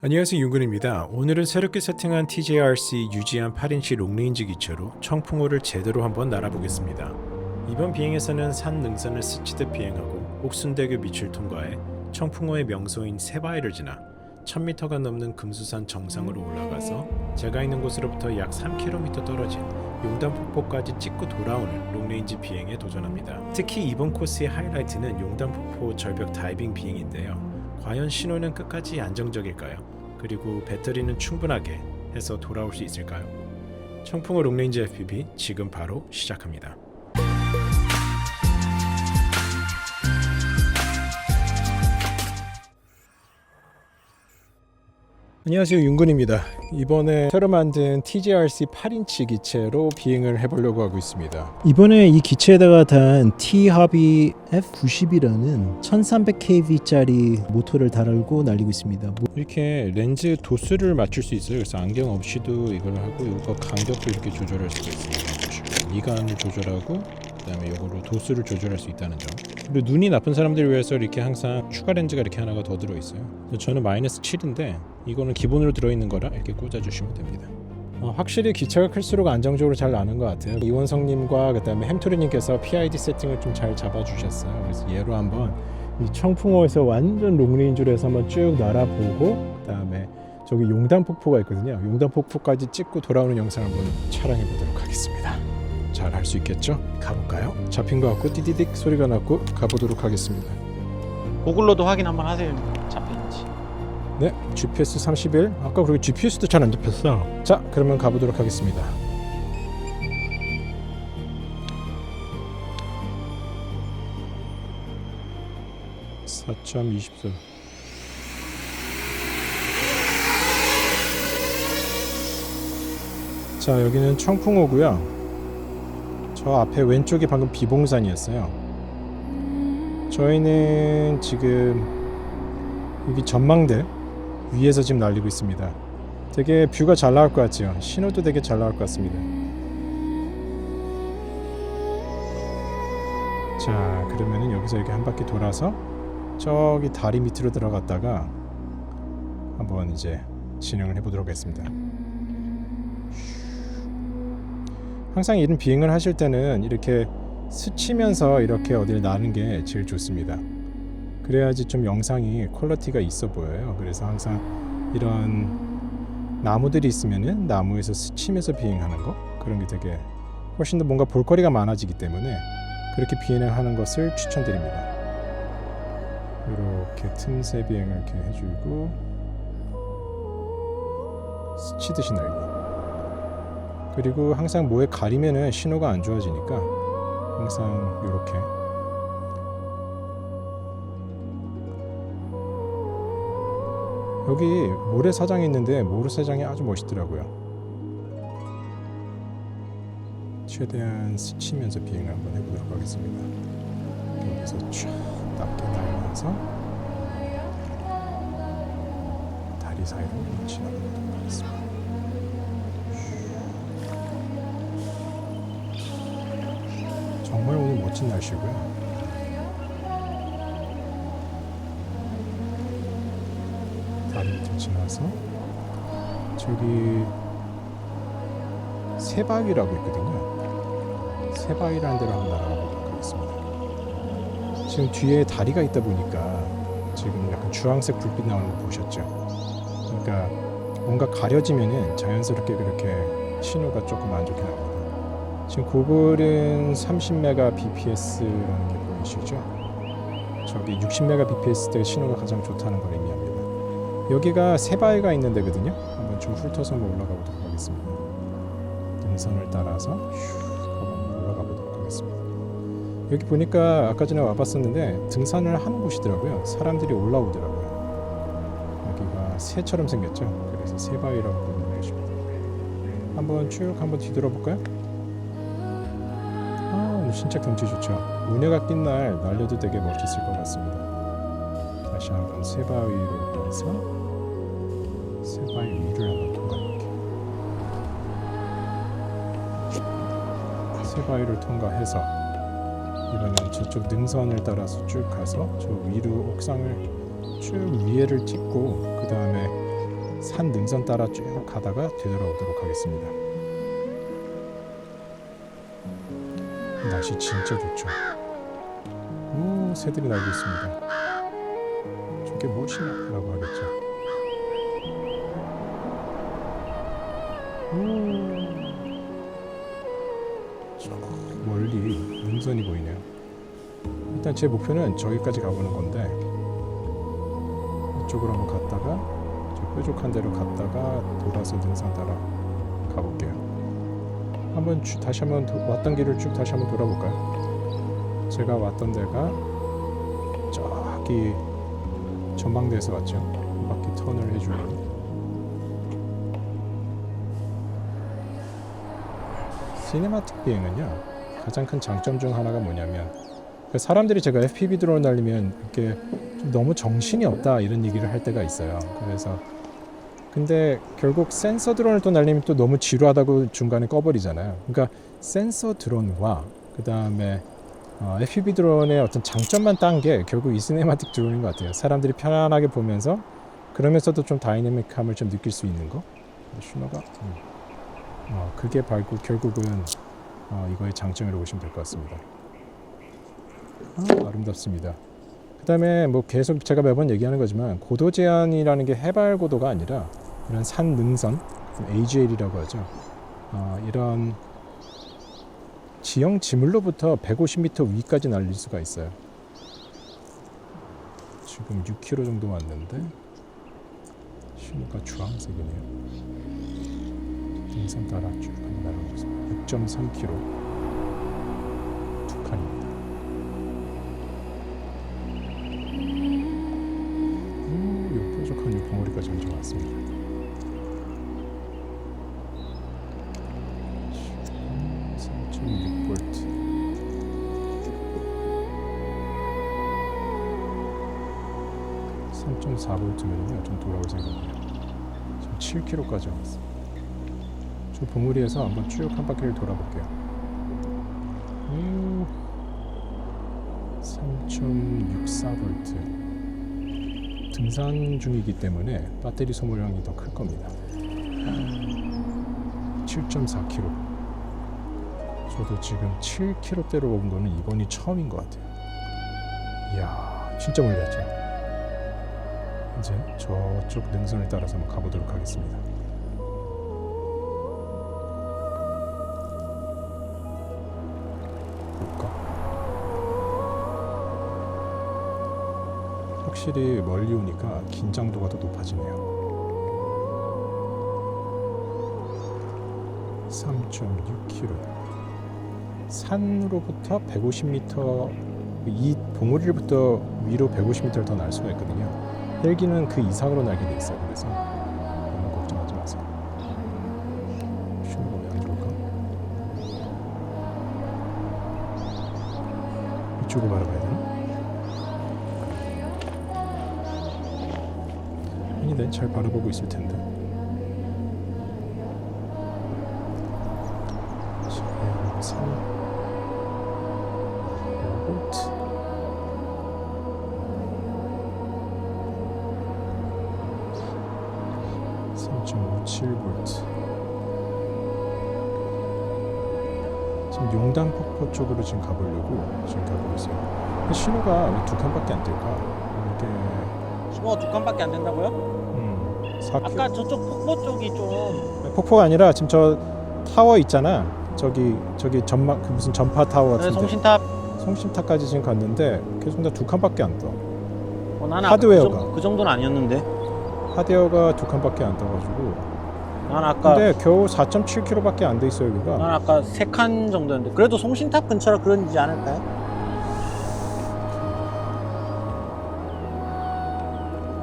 안녕하세요, 윤근입니다. 오늘은 새롭게 세팅한 TJRC 유지한 8인치 롱레인지 기체로 청풍호를 제대로 한번 날아보겠습니다. 이번 비행에서는 산 능선을 스치듯 비행하고 옥순대교 밑을 통과해 청풍호의 명소인 세바위를 지나 1000m가 넘는 금수산 정상으로 올라가서 제가 있는 곳으로부터 약 3km 떨어진 용담폭포까지 찍고 돌아오는 롱레인지 비행에 도전합니다. 특히 이번 코스의 하이라이트는 용담폭포 절벽 다이빙 비행인데요. 과연 신호는 끝까지 안정적일까요? 그리고 배터리는 충분하게 해서 돌아올 수 있을까요? 청풍호 롱레인지 FPV 지금 바로 시작합니다. 안녕하세요, 윤근입니다. 이번에 새로 만든 TJRC 8인치 기체로 비행을 해보려고 하고 있습니다. 이번에 이 기체에다가 단 T-Hobby F90이라는 1300kV짜리 모터를 달고 날리고 있습니다. 이렇게 렌즈 도수를 맞출 수 있어요. 그래서 안경 없이도 이걸 하고 이거 간격도 이렇게 조절할 수가 있습니다. 미간을 조절하고 그다음에 이거로 도수를 조절할 수 있다는 점. 그리고 눈이 나쁜 사람들을 위해서 이렇게 항상 추가 렌즈가 이렇게 하나가 더 들어있어요. 저는 -7인데 이거는 기본으로 들어있는 거라 이렇게 꽂아주시면 됩니다. 확실히 기체가 클수록 안정적으로 잘 나는 것 같아요. 이원성님과 그다음에 햄토리님께서 PID 세팅을 좀 잘 잡아주셨어요. 그래서 얘로 한번 이 청풍호에서 완전 롱레인지로 해서 한번 쭉 날아보고 그다음에 저기 용담폭포가 있거든요. 용담폭포까지 찍고 돌아오는 영상 한번 촬영해 보도록 하겠습니다. 잘 할 수 있겠죠? 가볼까요? 잡힌 것 같고 띠디딕 소리가 났고 가보도록 하겠습니다. 구글로도 확인 한번 하세요. 잡힌지. 네, GPS 31. 아까 그리고 GPS도 잘 안 잡혔어. 자, 그러면 가보도록 하겠습니다. (4.24) 자, 여기는 청풍호고요. 저 앞에 왼쪽이 방금 비봉산이었어요. 저희는 지금 여기 전망대 위에서 지금 날리고 있습니다. 되게 뷰가 잘 나올 것 같죠? 신호도 되게 잘 나올 것 같습니다. 자, 그러면은 여기서 이렇게 한 바퀴 돌아서 저기 다리 밑으로 들어갔다가 한번 이제 진행을 해보도록 하겠습니다. 항상 이런 비행을 하실 때는 이렇게 스치면서 이렇게 어딜 나는 게 제일 좋습니다. 그래야지 좀 영상이 퀄리티가 있어 보여요. 그래서 항상 이런 나무들이 있으면은 나무에서 스치면서 비행하는 거, 그런 게 되게 훨씬 더 뭔가 볼거리가 많아지기 때문에 그렇게 비행을 하는 것을 추천드립니다. 이렇게 틈새 비행을 이렇게 해주고 스치듯이 날기. 그리고 항상 뭐에 가리면은 신호가 안 좋아지니까 항상 이렇게 여기 모래사장이 있는데 모래사장이 아주 멋있더라고요. 최대한 스치면서 비행을 한번 해보도록 하겠습니다. 여기서 쫙 낮게 날면서 다리 사이로 지나가도록 하겠습니다. 정말 오늘 멋진 날씨고요. 다리 밑을 지나서 저기 세바위라고 있거든요. 세바위라는 데로 한번 날아가보도록 하겠습니다. 지금 뒤에 다리가 있다 보니까 지금 약간 주황색 불빛 나오는 거 보셨죠? 그러니까 뭔가 가려지면은 자연스럽게 그렇게 신호가 조금 안 좋게 나옵니다. 지금 구글은 30mbps라는 게 보이시죠? 저기 60mbps 때 신호가 가장 좋다는 걸 의미합니다. 여기가 세바위가 있는 데거든요. 한번 좀 훑어서 한번 올라가 보도록 하겠습니다. 등선을 따라서 한번 올라가 보도록 하겠습니다. 여기 보니까 아까 전에 와봤었는데 등산을 하는 곳이더라고요. 사람들이 올라오더라고요. 여기가 새처럼 생겼죠. 그래서 세바위라고 부르는 곳입니다. 한번 쭉 한번 뒤돌아 볼까요? 진짜 경치 좋죠. 운해가 낀 날 날려도 되게 멋있을 것 같습니다. 다시 한번 세바위로 해서 세바위 위를 한번 통과할게요. 세바위를 통과해서 이번엔 저쪽 능선을 따라서 쭉 가서 저 위로 옥상을 쭉 위에를 찍고 그 다음에 산 능선 따라 쭉 가다가 되돌아오도록 하겠습니다. 날씨 진짜 좋죠. 오, 새들이 날고 있습니다. 저게 무엇이냐 라고 하겠죠. 저 멀리 능선이 보이네요. 일단 제 목표는 저기까지 가보는 건데 이쪽으로 한번 갔다가 저 뾰족한 데로 갔다가 돌아서 능선 따라 가볼게요. 다시 한번 왔던 길을 쭉 다시 한번 돌아볼까요? 제가 왔던 데가 저기 전망대에서 왔죠. 한 바퀴 턴을 해주는. 시네마틱 비행은요 가장 큰 장점 중 하나가 뭐냐면 사람들이 제가 FPV 드론을 날리면 이렇게 좀 너무 정신이 없다 이런 얘기를 할 때가 있어요. 그래서 근데 결국 센서 드론을 또 날리면 또 너무 지루하다고 중간에 꺼버리잖아요. 그러니까 센서 드론과 그 다음에 FPV 드론의 어떤 장점만 딴 게 결국 이 시네마틱 드론인 것 같아요. 사람들이 편안하게 보면서 그러면서도 좀 다이내믹함을 좀 느낄 수 있는 거. 신호가 그게 결국은 이거의 장점이라고 보시면 될 것 같습니다. 아름답습니다. 그 다음에 뭐 계속 제가 매번 얘기하는 거지만 고도 제한이라는 게 해발 고도가 아니라 이런 산 능선 AGL이라고 하죠. 이런 지형 지물로부터 150m 위까지 날릴 수가 있어요. 지금 6km 정도 왔는데 신호가 주황색이네요. 능선 따라 쭉 날아가고 있습니다. 6.3km 두 칸입니다. 이 뾰족한 이 봉우리까지 엄청 왔습니다. 3.6V 3.4V면요 좀 돌아올 생각이에요. 지금 7km까지 왔습니다. 저 봉우리에서 한번 쭉 한 바퀴를 돌아볼게요. 3.64V 등산 중이기 때문에 배터리 소모량이 더 클 겁니다. 7.4km. 저도 지금 7km대로 온 거는 이번이 처음인 것 같아요. 이야, 진짜 멀리 갔죠. 이제 저쪽 능선을 따라서 한번 가보도록 하겠습니다. 확실히 멀리 오니까 긴장도가 더 높아지네요. 3.6km. 산으로부터 150m, 이 봉우리부터 위로 150m를 더 날 수가 있거든요. 헬기는 그 이상으로 날게 돼 있어요. 그래서 너무 걱정하지 마세요. 신호가 왜 안 좋을까? 이쪽으로 바라봐야 되나? 네, 잘 바라보고 있을 텐데. 지금 3.57V. 지금 용당 폭포 쪽으로 지금 가보려고 지금 가고 있어요. 신호가 왜 두 칸밖에 안 될까? 이게 신호가 두 칸밖에 안 된다고요? 4km. 아까 저쪽 폭포 쪽이 좀 폭포가 아니라 지금 저 타워 있잖아. 저기 전막 그 무슨 전파 타워 같은데. 송신탑. 송신탑까지 지금 갔는데 계속 다 두 칸밖에 안 떠. 나는 하드웨어가. 그 정도는 아니었는데. 하드웨어가 두 칸밖에 안 떠가지고. 난 아까 근데 겨우 4.7km밖에 안 돼 있어요 여기가. 난 아까 3칸 정도였는데 그래도 송신탑 근처라 그런지 않을까요?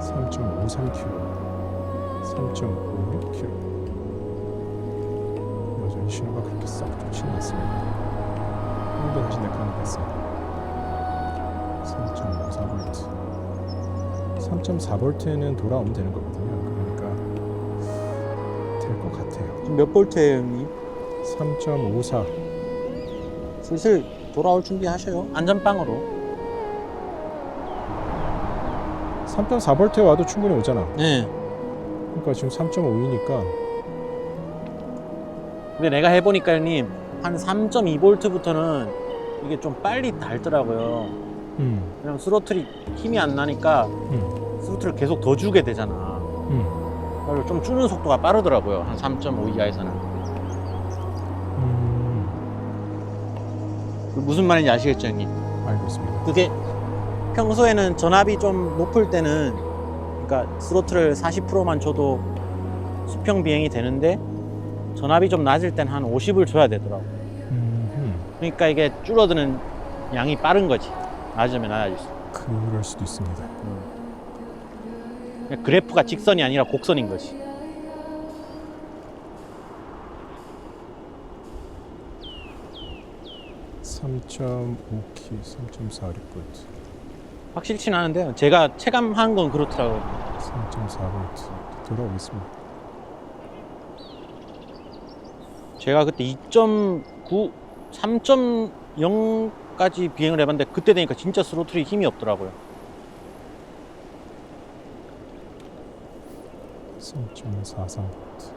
3.53km, 3.56km. 여전히 신호가 그렇게 썩 좋지는 않습니다. 오늘도 다시 내 칸을 뺐어요. 3.54V. 3.4V는 돌아오면 되는 거거든요. 그러니까 될 것 같아요. 지금 몇 볼트예요, 형님? 3.54. 슬슬 돌아올 준비하셔요. 안전빵으로. 3.4V에 와도 충분히 오잖아. 네. 그러니까 지금 3.5이니까 근데 내가 해보니까 형님 한 3.2V부터는 이게 좀 빨리 닳더라고요. 왜냐면 스로틀이 힘이 안 나니까 스로틀을 계속 더 주게 되잖아. 그래서 좀 주는 속도가 빠르더라고요. 한 3.5 이하에서는. 무슨 말인지 아시겠죠, 형님? 알겠습니다. 그게 평소에는 전압이 좀 높을 때는 그러니까 스로틀을 40%만 줘도 수평 비행이 되는데 전압이 좀 낮을 땐 한 50을 줘야 되더라고. 그러니까 이게 줄어드는 양이 빠른 거지. 낮으면 낮아질수록. 그럴 수도 있습니다. 그냥 그래프가 직선이 아니라 곡선인 거지. (3.5키) 3.46V 확실치 않은데요. 제가 체감한 건 그렇더라고요. 3.4V 돌아오겠습니다. 제가 그때 2.9, 3.0까지 비행을 해봤는데 그때 되니까 진짜 스로틀이 힘이 없더라고요. 3.43V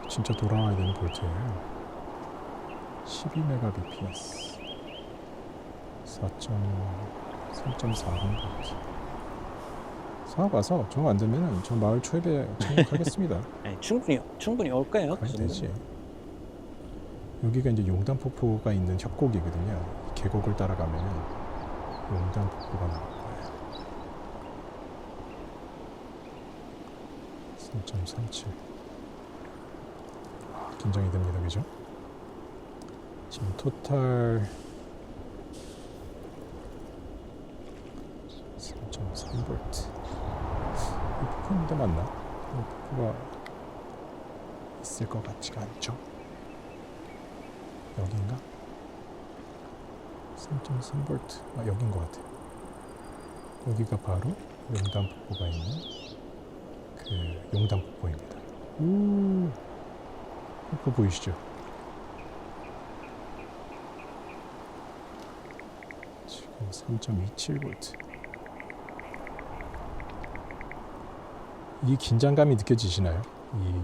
진짜 돌아와야 되는 볼트예요. 12Mbps 3.4V 사업 와서 정 안 되면 저 마을 초입에 착륙하겠습니다. 네, 충분히 올 거예요. 가야 되지. 여기가 이제 용담 폭포가 있는 협곡이거든요. 계곡을 따라가면 용담 폭포가 나올 거예요. 3.37 긴장이 됩니다, 그죠? 지금 토탈 3.3V 이 폭포인데 맞나? 이 폭포가 있을 것 같지가 않죠? 여기인가? 3.3V 아 여긴 것 같아요. 여기가 바로 용담 폭포가 있는 그 용담 폭포입니다. 폭포 보이시죠? 지금 3.27V 이 긴장감이 느껴지시나요? 이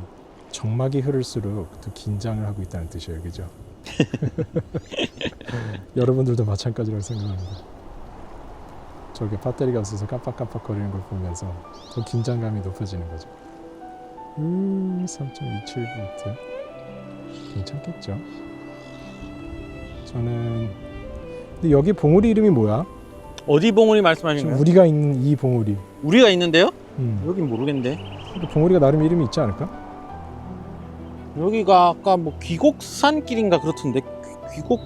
정막이 흐를수록 더 긴장을 하고 있다는 뜻이에요, 그죠? 여러분들도 마찬가지라고 생각합니다. 저렇게 배터리가 없어서 깜빡깜빡 거리는 걸 보면서 더 긴장감이 높아지는 거죠. 3.27V 괜찮겠죠? 저는 근데 여기 봉우리 이름이 뭐야? 어디 봉우리 말씀하시는 지금 거예요? 우리가 있는 이 봉우리. 우리가 있는데요? 여긴 모르겠는데. 근데 봉우리가 나름 이름이 있지 않을까? 여기가 아까 뭐 귀곡산길인가 그렇던데. 귀곡?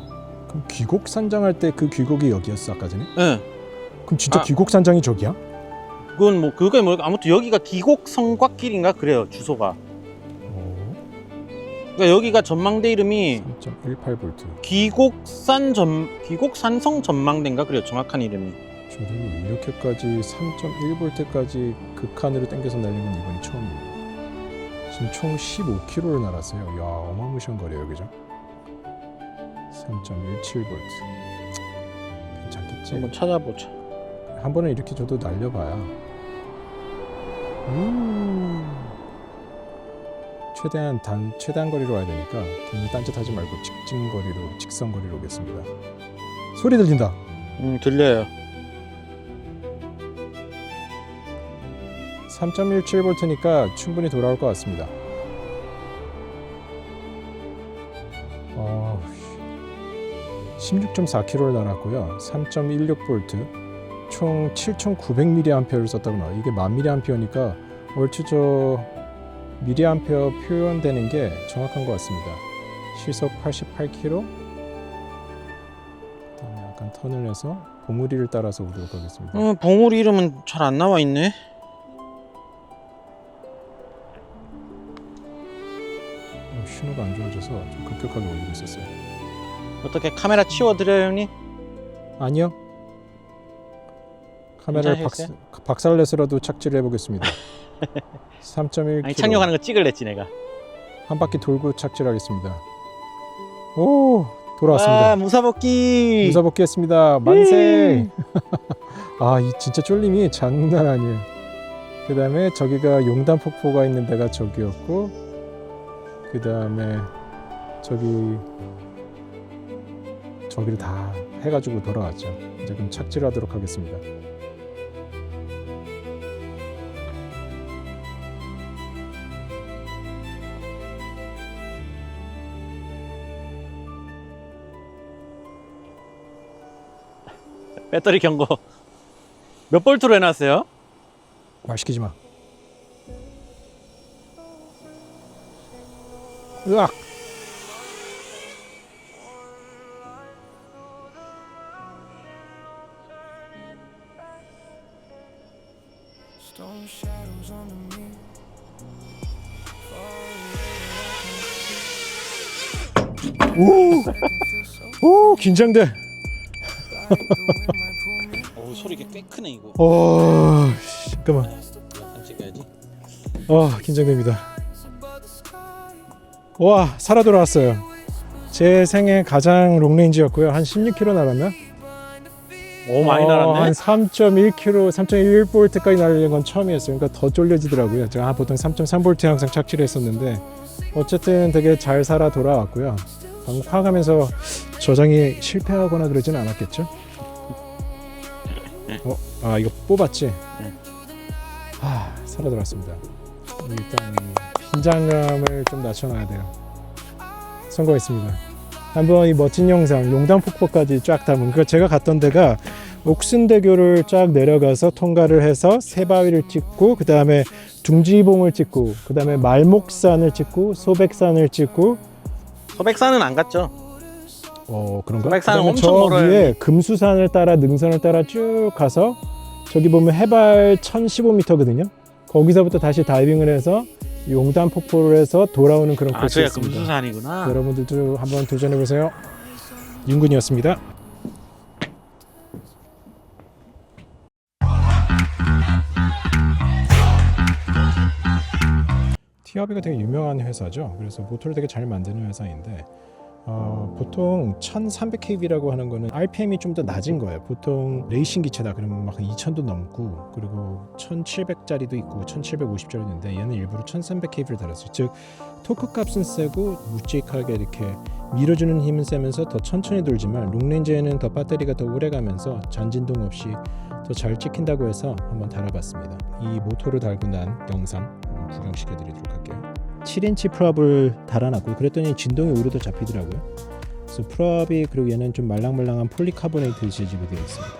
그럼 귀곡 산장할 때 그 귀곡이 여기였어 아까 전에? 네. 그럼 진짜 아. 귀곡 산장이 저기야? 그건 뭐 그게 뭐 아무튼 여기가 귀곡성곽길인가 그래요 주소가. 그러니까 여기가 전망대 이름이 3.18V 귀곡산성 전망대인가 그래요 정확한 이름이. 저도 이렇게까지 3.1V까지 극한으로 당겨서 날린 건 이번이 처음이에요. 지금 총 15km를 날았어요. 야 어마무시한 거리예요, 그죠? 3.17V 괜찮겠지? 한번 찾아보자. 한 번은 이렇게 저도 날려봐야 최대한 거리로 와야 되니까 괜히 딴짓하지 말고 직선 거리로 오겠습니다. 소리 들린다. 들려요. 3.17V니까 충분히 돌아올 것 같습니다. 16.4km를 날았고요. 3.16V 총 7,900mAh를 썼다고 나와요. 이게 1000mAh니까 얼추 저 mAh 표현되는 게 정확한 것 같습니다. 시속 88km. 그다음에 약간 턴을 해서 봉우리를 따라서 오도록 하겠습니다. 봉우리 이름은 잘 안 나와 있네. 신호가 안 좋아져서 좀 급격하게 올리고 있었어요. 어떻게 카메라 치워드려요 형님? 아니요. 카메라를 괜찮으셨어요? 박살내서라도 착지를 해보겠습니다. 3.1km 아니 착륙하는 거 찍을랬지 내가. 한 바퀴 돌고 착지를 하겠습니다. 오 돌아왔습니다. 와 무사복귀. 무사복귀했습니다. 만세. 아 이 진짜 쫄림이 장난 아니에요. 그 다음에 저기가 용담 폭포가 있는 데가 저기였고, 그 다음에 저기를 다 해가지고 돌아왔죠. 이제 그럼 착지하도록 하겠습니다. 배터리 경고 몇 볼트로 해놨어요? 말 시키지 마. 으악. 오, 긴장돼. 오, 소리가 꽤 크네 이거. 잠깐만. 약간 찍어야지. 긴장됩니다. 와, 살아 돌아왔어요. 제 생애 가장 롱레인지였고요. 한 16km 날았나? 오, 많이 날았네. 한 3.1km, 3.1V까지 날리는 건 처음이었어요. 그러니까 더 쫄려지더라고요. 제가 보통 3.3V 항상 착지를 했었는데 어쨌든 되게 잘 살아 돌아왔고요. 방금 파악하면서 저장이 실패하거나 그러지는 않았겠죠? 이거 뽑았지? 살아 돌아왔습니다. 일단 긴장감을 좀 낮춰놔야 돼요. 성공했습니다. 한번 이 멋진 영상, 용담 폭포까지 쫙 담은, 그러니까 제가 갔던 데가 옥순대교를 쫙 내려가서 통과를 해서 새바위를 찍고, 그 다음에 둥지봉을 찍고, 그 다음에 말목산을 찍고, 소백산을 찍고. 소백산은 안 갔죠. 그런가? 소백산은 그다음에 엄청 저 멀어요. 위에 금수산을 따라 능선을 따라 쭉 가서 저기 보면 해발 1015m거든요. 거기서부터 다시 다이빙을 해서 용담 폭포를 해서 돌아오는 그런 저게 코스였습니다. 금수산이구나. 여러분들도 한번 도전해 보세요. 윤군이었습니다. 티아비가 되게 유명한 회사죠. 그래서 모터를 되게 잘 만드는 회사인데 보통 1300kb라고 하는 거는 RPM이 좀 더 낮은 거예요. 보통 레이싱 기체다 그러면 막 2000도 넘고, 그리고 1700짜리도 있고 1750짜리도 있는데 얘는 일부러 1300kb를 달았어요. 즉 토크 값은 세고 묵직하게 이렇게 밀어주는 힘은 세면서 더 천천히 돌지만 롱레인지에는 더 배터리가 더 오래 가면서 전진동 없이 더 잘 찍힌다고 해서 한번 달아봤습니다. 이 모터를 달고 난 영상 구경시켜 드리도록 할게요. 7인치 프랍을 달아놨고, 그랬더니 진동이 오히려 더 잡히더라고요. 그래서 프랍이, 그리고 얘는 좀 말랑말랑한 폴리카보네이트 재질로 되어 있습니다.